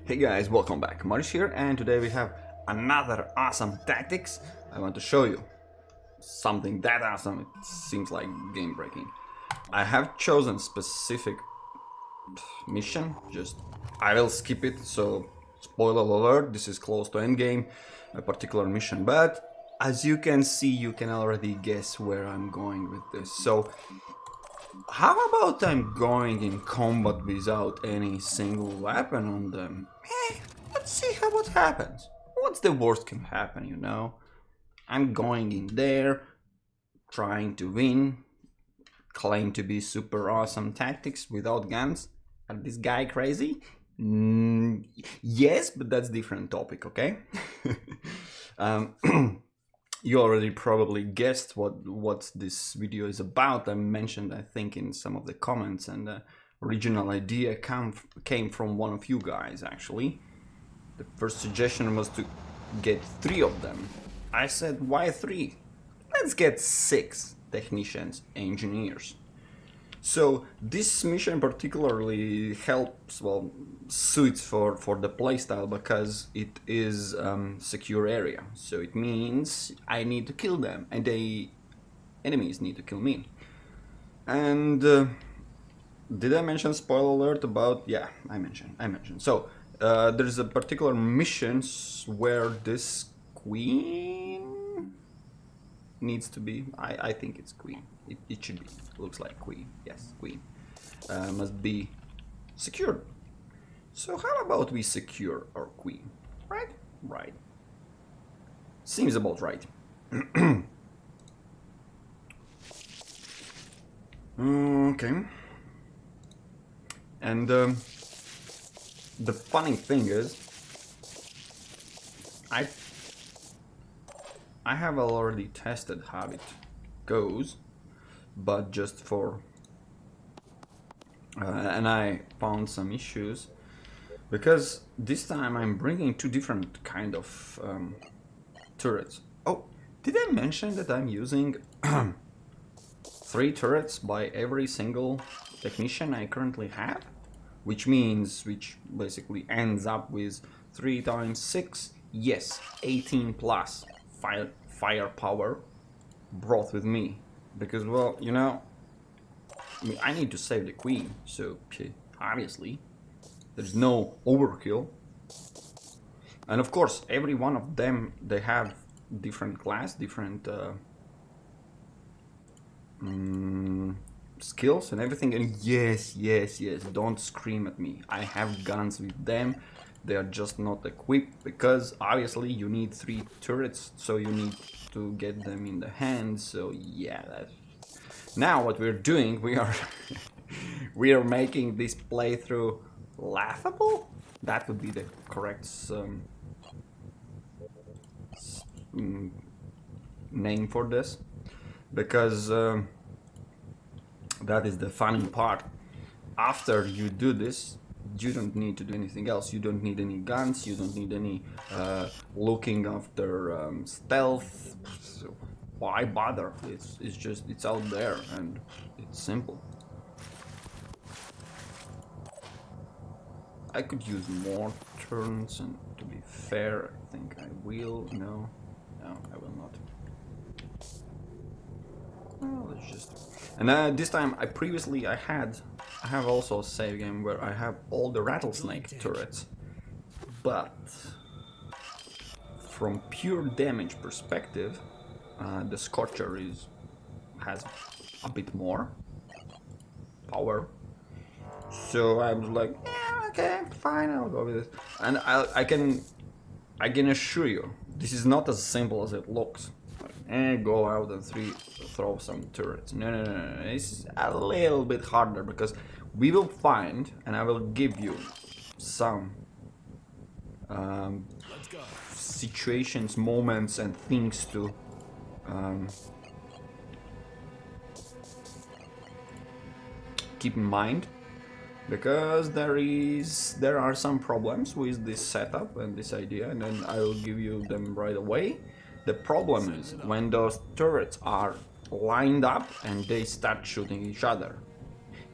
Hey guys, welcome back. Marish here, and today we have another awesome tactics. I want to show you something that awesome. It seems like game breaking. I have chosen specific mission. I will skip it. So spoiler alert. This is close to end game, a particular mission. But as you can see, you can already guess where I'm going with this. So how about I'm going in combat without any single weapon on them? Let's see what happens. What's the worst can happen, you know? I'm going in there, trying to win, claim to be super awesome tactics without guns. Are this guy crazy? Yes, but that's different topic, okay? You already probably guessed what this video is about. I mentioned, I think, in some of the comments, and the original idea came from one of you guys, actually. The first suggestion was to get 3 of them. I said, why 3? Let's get 6 technicians, engineers. So this mission particularly helps, well, suits for the playstyle because it is secure area. So it means I need to kill them, and the enemies need to kill me. And did I mention spoiler alert about? Yeah, I mentioned. So there's a particular missions where this queen needs to be. I think it's queen. It should be. Looks like queen. Yes, queen. Must be secured. So how about we secure our queen? Right? Right. Seems about right. Okay. And the funny thing is, I have already tested how it goes, but just for and I found some issues because this time I'm bringing 2 different kind of turrets. Oh, did I mention that I'm using 3 turrets by every single technician I currently have? Which basically ends up with 3 times 6, yes, 18 plus firepower brought with me. Because, well, you know, I need to save the queen, so obviously there's no overkill. And of course, every one of them, they have different class, different skills and everything. And yes, don't scream at me. I have guns with them. They are just not equipped because obviously you need 3 turrets, so you need to get them in the hand. So yeah, now what we're doing, we are making this playthrough laughable. That would be the correct name for this, because that is the funny part. After you do this, you don't need to do anything else. You don't need any guns, you don't need any looking after stealth. So why bother? It's out there and it's simple. I could use more turns, and to be fair, I think I will. No, I will not. Well, let's just. And this time, I have also a save game where I have all the rattlesnake turrets, but from pure damage perspective, the Scorcher has a bit more power. So I was like, yeah, okay, fine, I'll go with it. And I can assure you, this is not as simple as it looks. Go out and throw some turrets. No. It's a little bit harder because we will find, and I will give you some situations, moments, and things to keep in mind, because there are some problems with this setup and this idea, and then I will give you them right away. The problem is when those turrets are lined up and they start shooting each other.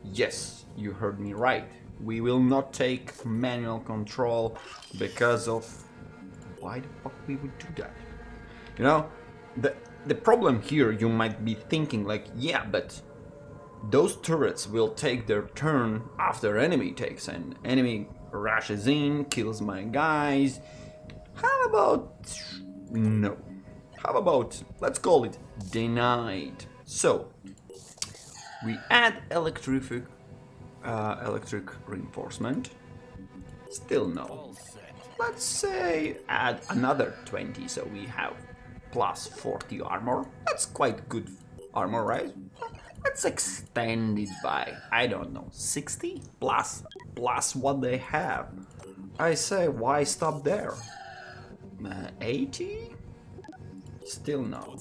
Yes, you heard me right. We will not take manual control because of... Why the fuck we would do that? You know, the problem here, you might be thinking like, yeah, but those turrets will take their turn after enemy takes an enemy rushes in, kills my guys. How about no? How about, let's call it denied. So we add electric reinforcement. Still no. Let's say add another 20, so we have plus 40 armor. That's quite good armor, right? Let's extend it by, I don't know, 60 plus what they have. I say, why stop there? 80? Still no.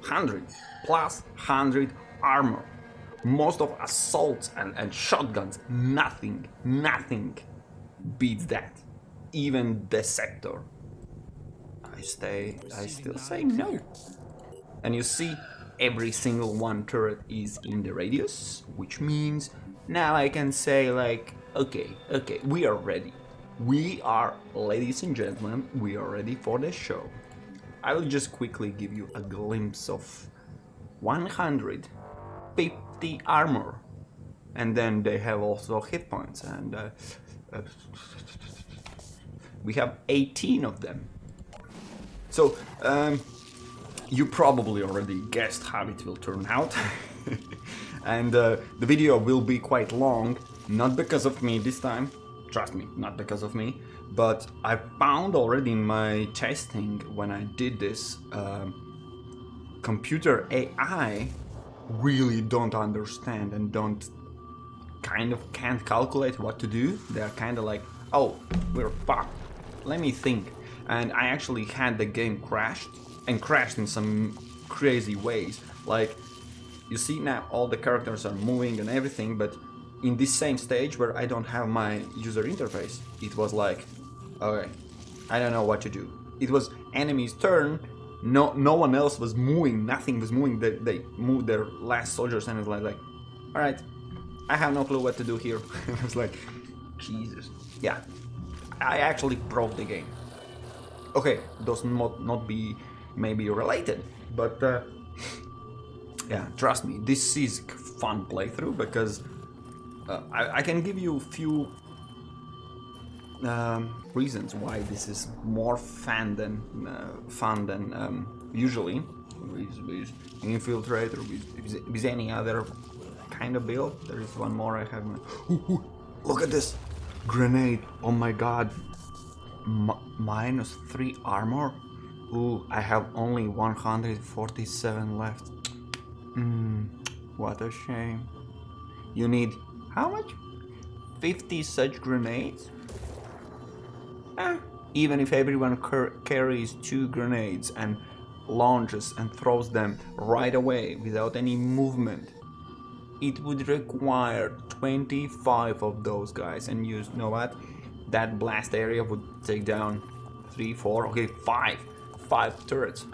100 plus 100 armor. Most of assaults and shotguns, nothing beats that. Even the sector. I still say no. And you see, every single one turret is in the radius, which means now I can say like, okay, we are ready. We are, ladies and gentlemen, we are ready for the show. I will just quickly give you a glimpse of 150 armor. And then they have also hit points, and we have 18 of them. So, you probably already guessed how it will turn out. And the video will be quite long, not because of me this time, trust me, not because of me, but I found already in my testing when I did this, computer AI really don't understand and can't calculate what to do. They're kind of like, oh, we're fucked, let me think. And I actually had the game crashed in some crazy ways. Like, you see now all the characters are moving and everything, but in this same stage where I don't have my user interface, it was like, okay, I don't know what to do. It was enemy's turn, no one else was moving, nothing was moving, they moved their last soldiers, and it was like, alright, I have no clue what to do here. It was like, Jesus. Yeah, I actually broke the game. Okay, those not be maybe related, but yeah, trust me, this is fun playthrough because I can give you a few reasons why this is more fun than usually with Infiltrator, with any other kind of build. There is one more I have. Ooh, look at this grenade! Oh my god, -3 armor. Ooh, I have only 147 left. What a shame. You need how much? 50 such grenades? Even if everyone carries 2 grenades and launches and throws them right away without any movement, it would require 25 of those guys. And you know what? That blast area would take down 3, 4, okay, 5 turrets.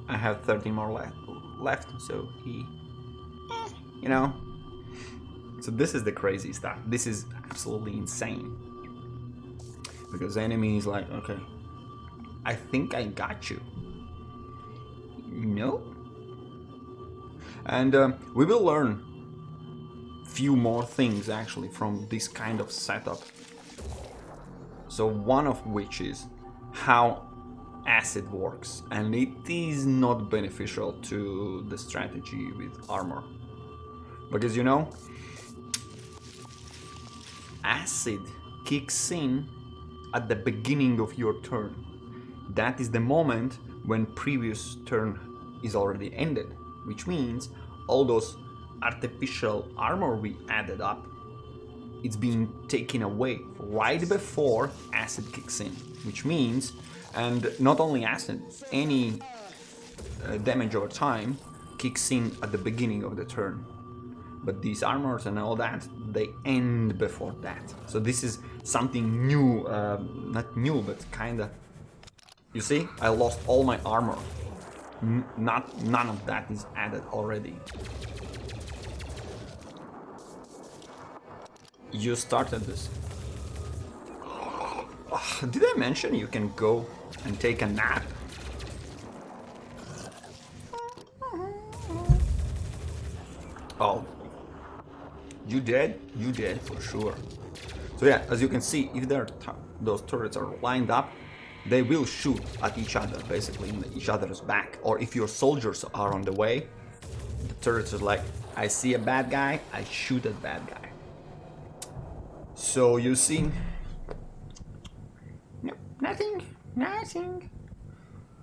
I have 30 more left, so you know. So this is the crazy stuff. This is absolutely insane. Because the enemy is like, okay, I think I got you. No? And we will learn few more things actually from this kind of setup. So one of which is how acid works, and it is not beneficial to the strategy with armor. Because you know, acid kicks in at the beginning of your turn. That is the moment when previous turn is already ended, which means all those artificial armor we added up, it's being taken away right before acid kicks in, which means, and not only acid, any damage over time kicks in at the beginning of the turn. But these armors and all that, they end before that. So this is something new, not new, but kinda. You see, I lost all my armor. None of that is added already. You started this. Did I mention you can go and take a nap? Oh, you did? You did for sure. So yeah, as you can see, if those turrets are lined up, they will shoot at each other, basically in each other's back. Or if your soldiers are on the way, the turrets are like, I see a bad guy, I shoot at bad guy. So you see, no, nothing.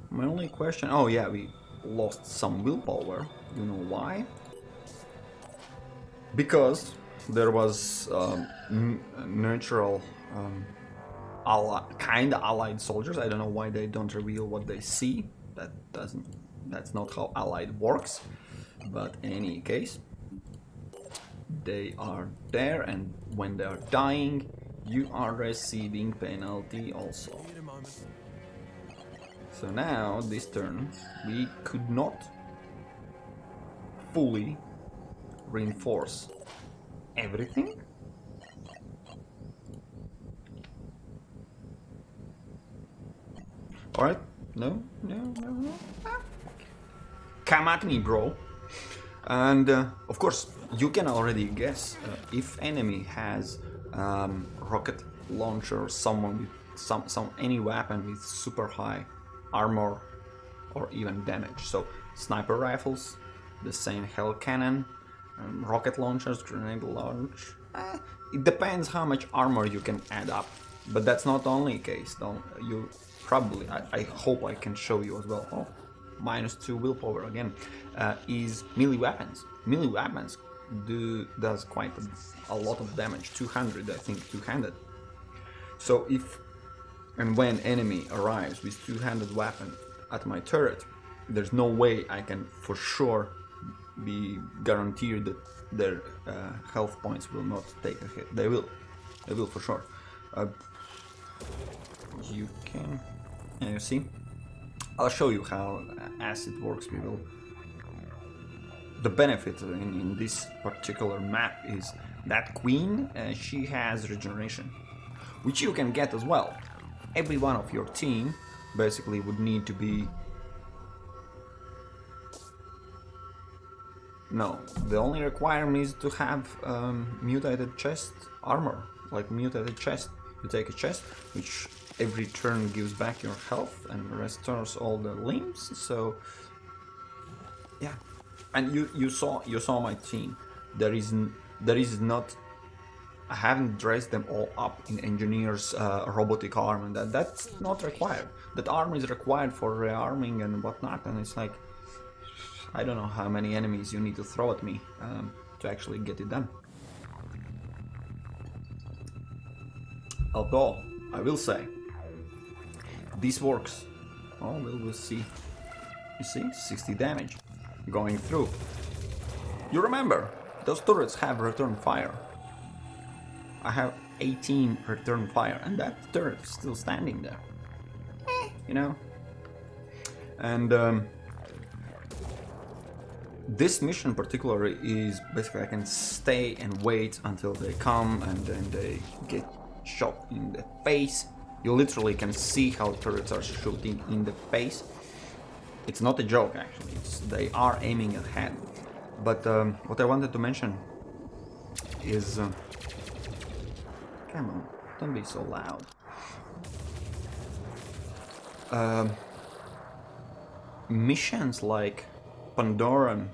My only question, oh yeah, we lost some willpower. You know why? Because there was neutral kind of allied soldiers. I don't know why they don't reveal what they see. That's not how allied works. But in any case, they are there, and when they are dying, you are receiving penalty also. So now, this turn, we could not fully reinforce everything. Alright, no. Come at me, bro. And of course, you can already guess if enemy has rocket launcher, someone with any weapon with super high armor or even damage. So sniper rifles, the same hell cannon, rocket launchers, grenade launch. It depends how much armor you can add up, but that's not the only case. Though you probably, I hope I can show you as well. Oh, -2 willpower again. Is melee weapons. Melee weapons does quite a lot of damage. 200, I think, two-handed. So if and when enemy arrives with two-handed weapon at my turret, there's no way I can for sure be guaranteed that their health points will not take a hit. They will for sure. You can, and you see, I'll show you how as it works. We will. The benefit in this particular map is that queen, she has regeneration, which you can get as well. Every one of your team basically would need to be. No, the only requirement is to have mutated chest armor, like mutated chest. You take a chest, which every turn gives back your health and restores all the limbs. So yeah, and you saw my team. There is not. I haven't dressed them all up in engineers robotic arm, and that's not required. That arm is required for rearming and whatnot, and it's like, I don't know how many enemies you need to throw at me to actually get it done. Although, I will say, this works. Oh, we'll see. You see, 60 damage going through. You remember, those turrets have return fire. I have 18 return fire, and that turret is still standing there. You know? And this mission particularly is basically I can stay and wait until they come, and then they get shot in the face. You literally can see how turrets are shooting in the face. It's not a joke, actually. They are aiming ahead. But what I wanted to mention is... come on, don't be so loud. Missions like Pandoran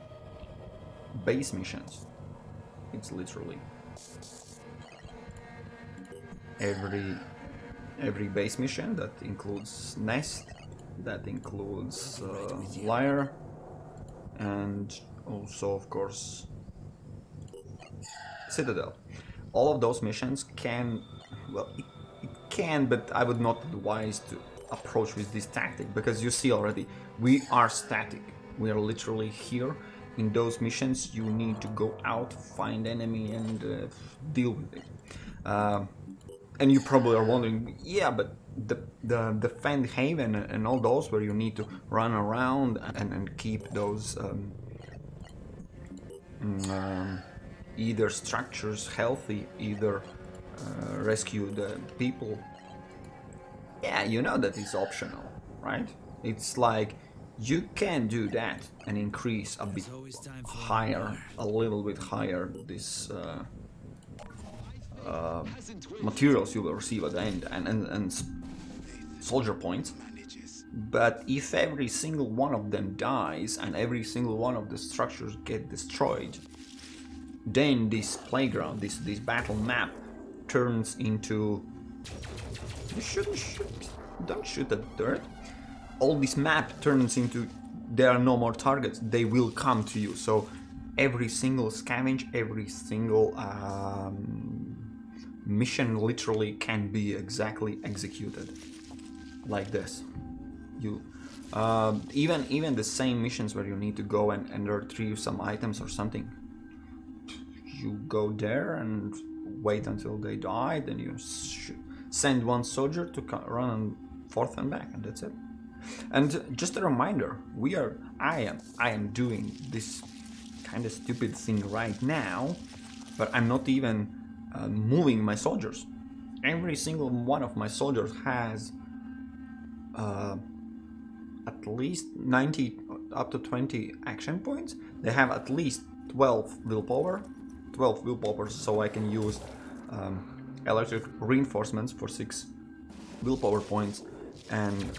base missions. It's literally every base mission that includes Nest, that includes Lyre, and also of course Citadel. All of those missions can, well, it can, but I would not advise to approach with this tactic, because you see already we are static. We are literally here. In those missions you need to go out, find enemy, and deal with it. And you probably are wondering, yeah, but the defend haven and all those where you need to run around and keep those either structures healthy, either rescue the people. Yeah, you know that it's optional, right? It's like you can do that and increase a bit higher, a little bit higher, this materials you will receive at the end, and soldier points. But if every single one of them dies and every single one of the structures get destroyed, then this playground, this battle map turns into... You shouldn't shoot. Don't shoot at dirt. All this map turns into... There are no more targets. They will come to you. So every single scavenge, every single mission literally can be exactly executed like this. You even the same missions where you need to go and retrieve some items or something, you go there and wait until they die, then you send one soldier to run forth and back, and that's it. And just a reminder, I am doing this kind of stupid thing right now, but I'm not even moving my soldiers. Every single one of my soldiers has at least 90 up to 20 action points. They have at least 12 willpower, so I can use electric reinforcements for 6 willpower points and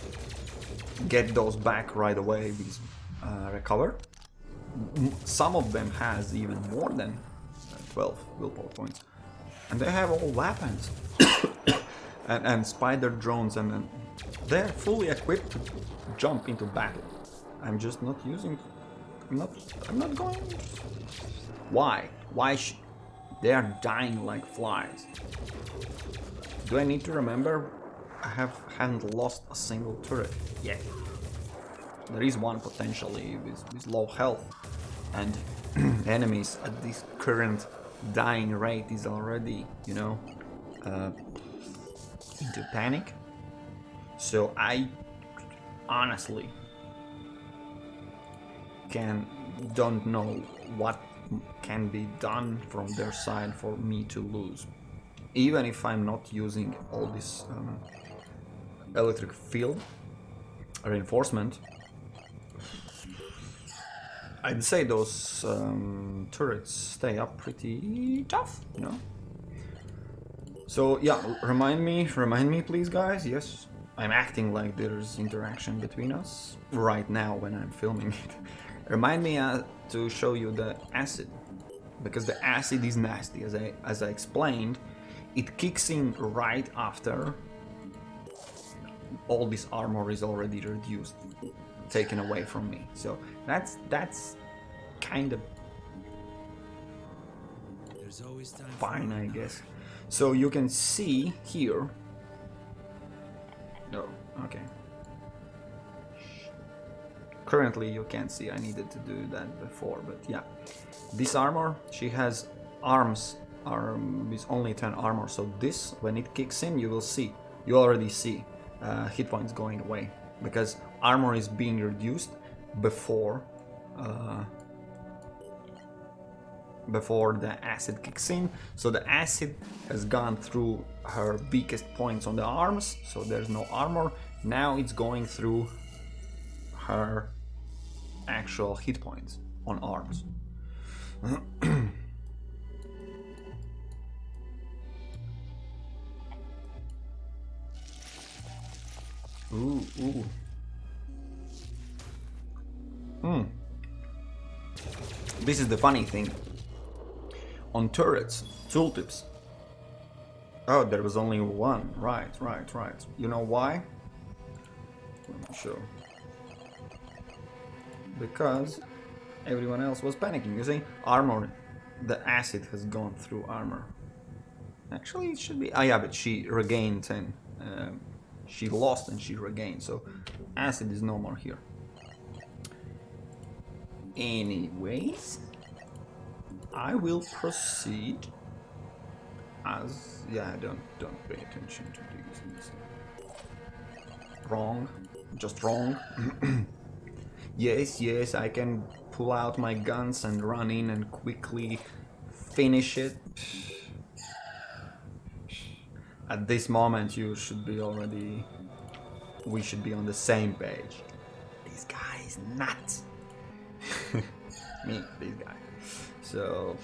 get those back right away with recover. Some of them has even more than 12 willpower points, and they have all weapons and spider drones, and they're fully equipped to jump into battle. I'm just not using. I'm not going. Why? They are dying like flies. Do I need to remember? I haven't lost a single turret yet. There is one potentially with low health, and enemies at this current dying rate is already, into panic. So I honestly don't know what can be done from their side for me to lose, even if I'm not using all this electric field reinforcement. I'd say those turrets stay up pretty tough, So yeah, remind me please, guys. Yes, I'm acting like there's interaction between us right now when I'm filming it. Remind me to show you the acid, because the acid is nasty. As I explained, it kicks in right after all this armor is already reduced, taken away from me. So that's kind of fine, I guess. So you can see here. Oh, okay. Currently you can't see. I needed to do that before, but yeah. This armor, she has arms with only 10 armor. So this, when it kicks in, you will see. You already see hit points going away, because armor is being reduced before the acid kicks in. So the acid has gone through her weakest points on the arms, so there's no armor. Now it's going through her actual hit points on arms. Ooh. This is the funny thing. On turrets, tooltips. Oh, there was only one. Right. You know why? Let me show. Because everyone else was panicking. You see, armor. The acid has gone through armor. Actually, it should be. Ah, yeah, but she regained 10. She lost and she regained, so acid is no more here. Anyways, I will proceed as... Yeah, don't pay attention to these. Wrong. Just wrong. Yes, I can pull out my guns and run in and quickly finish it. At this moment, you should be already. We should be on the same page. This guy is nuts. Me, this guy. So,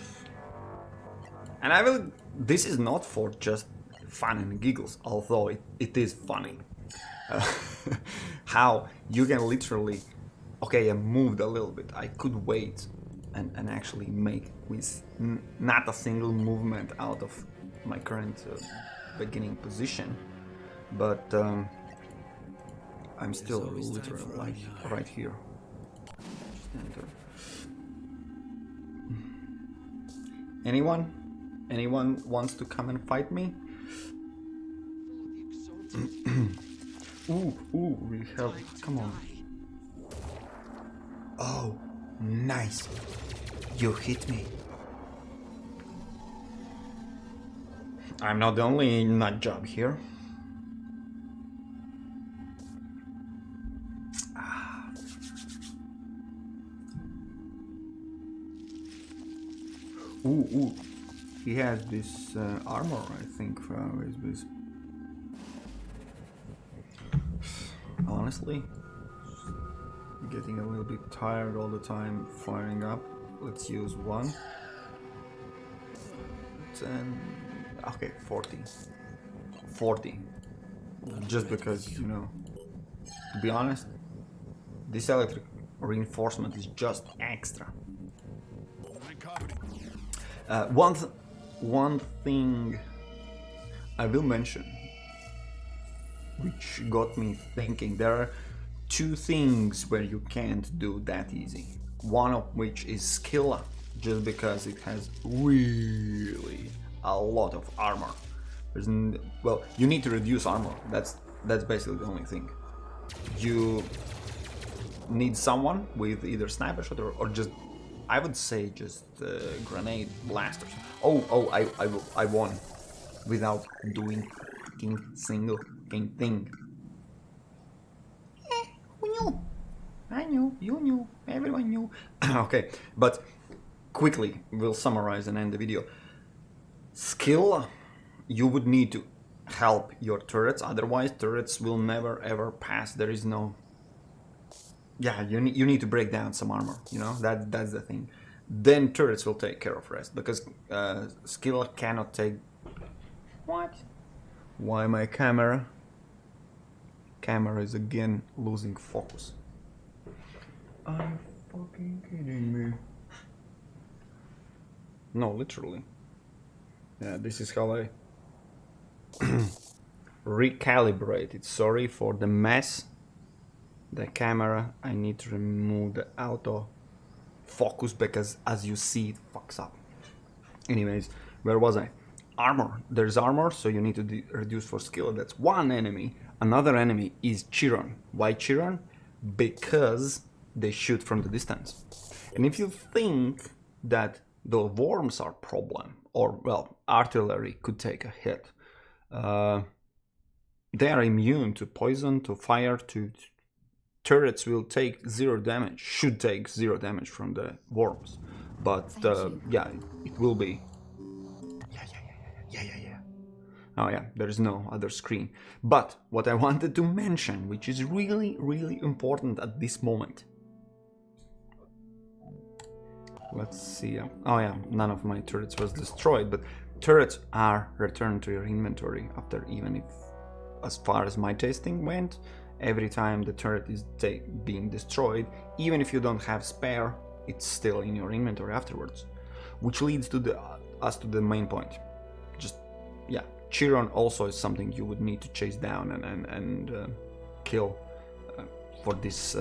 and I will. This is not for just fun and giggles, although it is funny. How you can literally. Okay, I moved a little bit. I could wait and actually make with not a single movement out of my current beginning position, but I'm still literally like right here. Just enter. Anyone wants to come and fight me? Ooh, we have. Come on. Oh, nice. You hit me. I'm not the only nut job here. Ooh. He has this armor, I think, with this. Honestly, getting a little bit tired all the time firing up. Let's use 1. 10. Okay, 40. 40. Just because, you know, to be honest, this electric reinforcement is just extra. One thing I will mention, which got me thinking, there are 2 things where you can't do that easy. One of which is Scylla, just because it has really a lot of armor. Well, you need to reduce armor. That's basically the only thing. You need someone with either sniper shot or just, I would say, just grenade blasters. I won without doing single thing. Who knew? I knew, you knew, everyone knew. Okay, but quickly we'll summarize and end the video. Skill, you would need to help your turrets, otherwise turrets will never ever pass. There is no. Yeah, you need to break down some armor, you know, that's the thing. Then turrets will take care of rest, because skill cannot take. What? Why my camera is again losing focus? Are you fucking kidding me? No, literally. Yeah, this is how I recalibrate it. Sorry for the mess. The camera, I need to remove the auto focus because, as you see, it fucks up. Anyways, where was I? Armor. There's armor, so you need to reduce for skill. That's one enemy. Another enemy is Chiron. Why Chiron? Because they shoot from the distance. And if you think that the worms are problem, or well, artillery could take a hit, they are immune to poison, to fire, to turrets will take 0 damage, should take 0 damage from the worms. But yeah, it will be. Yeah. Oh yeah, there is no other screen. But what I wanted to mention, which is really, really important at this moment. Let's see. Oh yeah, none of my turrets was destroyed, but turrets are returned to your inventory after, even if, as far as my testing went, every time the turret is being destroyed, even if you don't have spare, it's still in your inventory afterwards. Which leads to us to the main point. Just, yeah, Chiron also is something you would need to chase down and kill for this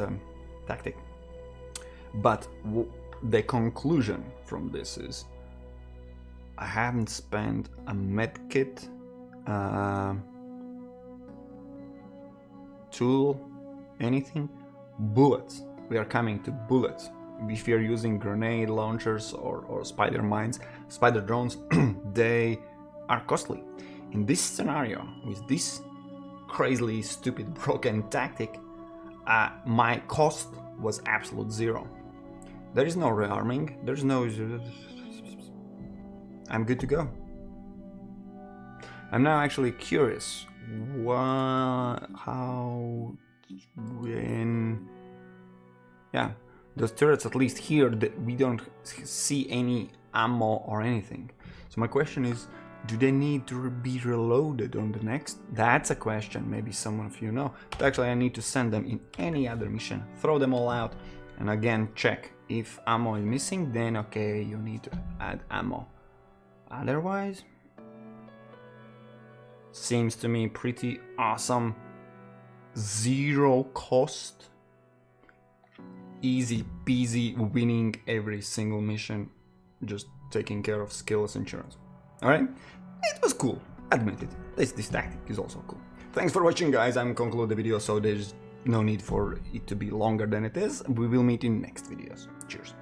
tactic. But the conclusion from this is, I haven't spent a medkit tool, anything. Bullets. We are coming to bullets. If you're using grenade launchers or spider mines, spider drones, they are costly. In this scenario, with this crazily stupid broken tactic, my cost was absolute 0. There is no rearming, there's no I'm good to go. I'm now actually curious, how, when, yeah, those turrets, at least here, we don't see any ammo or anything. So my question is, do they need to be reloaded on the next? That's a question, maybe some of you know. But actually I need to send them in any other mission, throw them all out, and again check. If ammo is missing, then okay, you need to add ammo. Otherwise, seems to me pretty awesome. Zero cost, easy peasy, winning every single mission, just taking care of skills and churns. Alright, it was cool, admit it. This tactic is also cool. Thanks for watching, guys. I'm conclude the video, so there's no need for it to be longer than it is. We will meet in next videos. Cheers.